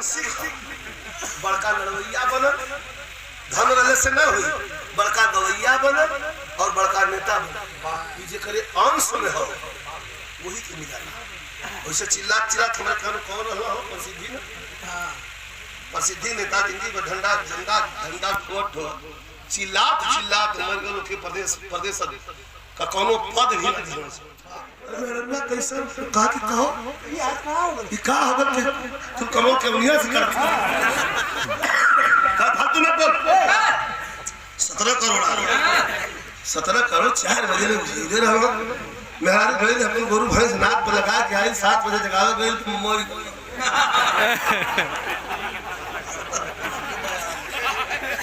बड़का लड़वैया बनल, धन रहले से न हुई, बड़का गवैया बनल और बड़का नेता बनल। जे करे अंश में हो वही के मिला। वैसे चिल्लात चिल्लात हमारे कान कौन रहला हो प्रसिद्धि न प्रसिद्धि नेता जिंदगी में झंडा झंडा झंडा कोट चिल्लात चिल्लात मर गलो के प्रदेश प्रदेश का कोनो पद भी नहीं दिलो। मैं कैसे कहा कि कहो ये आज कहां हो गई का हो गई तुम कमो के उनिया से कर का फालतू मत बोल। 17 करोड़ 4 बजे ले इधर हम मेहरारू गए अपन गुरु भैंस नाक पे लगा के आई 7 बजे जगावे गए तुम मोरी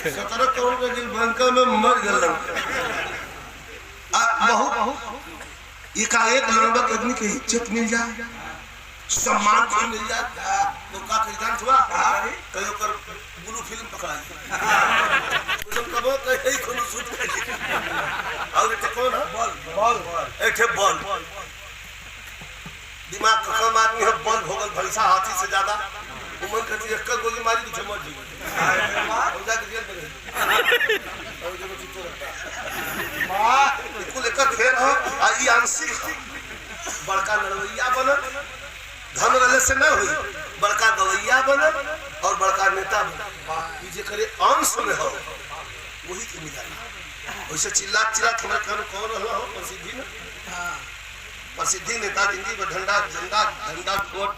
17 करोड़ के दिल बनका में मर गल बहुत एकाएक लड़बा आदमी के इज्जत मिल जाए सम्मान मिल जाए तो का कल्याण हुआ कहियो कर ब्लू फिल्म पकड़ाई तुम कबो कहीं कोनो शूट कर और एटे कौन है बॉल एटे बॉल दिमाग का कम आदमी है बॉल भोगल भैंसा हाथी से ज्यादा उमन कर एक गोली मारी तो मर जी हो जा के जेल में और जब चित्तो रहता मां इसको लेकर फेर हो आ ई आंशिक बड़का लड़वैया बनल, धन रहले से न हुई, बड़का गवैया बनल और बड़का नेता बनल। जे करे अंश में हो वही के मिला। वैसे चिल्लात चिल्लात हमारे कान कौन रहला हो प्रसिद्धि न प्रसिद्धि नेता जिंदगी में झंडा झंडा झंडा कोट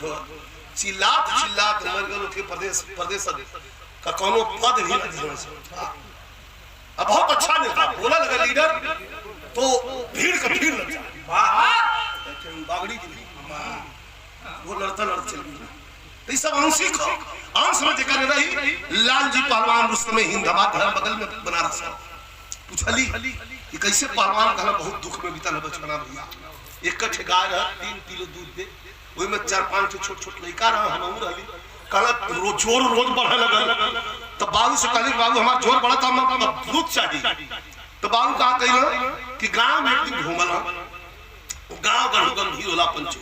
चिल्लात चिल्लात मर गलो के प्रदेश प्रदेश का कोनो पद भी नहीं दिलो। अब बहुत अच्छा नेता बोला लगा लीडर तो भीड़ का भीड़ लग जाए बागड़ी वो लड़ता लड़ चल गई। तो सब आंशिक अंश में जगह रही लालजी पहलवान रुस्तम हिंदमाबाद घर बगल में बनारस पूछली कि कैसे पहलवान कहला बहुत दुख में बीतल बचपना भैया एक गाय रह 3 किलो दूध दे ओई में 4-5 छोट छोट लड़का रह हम रहली कहला जोर रोज बढ़े लगल तो बाबू से कहली बाबू हमार जोर बढ़ा था हम दूध चाहिए तो बाबू कहा कहिलो कि गांव में एक दिन घूमल गांव गंभीर होला पंचो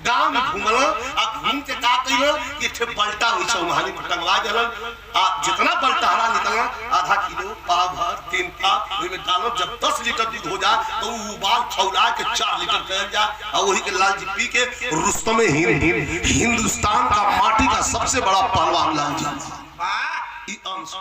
गांव में घूमल आ घूम के का कहिलो कि ठे पलटा होई छ वहानी टंगवा देलन आ जितना पलटा हरा निकलना आधा किलो पाव भर 3 पाव ओई में डालो जब 10 लीटर दूध हो जा तो उबाल खौला के 4 लीटर कर जा और वही के लालजी पी के रुस्तम हिंदुस्तान का माटी का सबसे बड़ा पहलवान लालजी ई अंश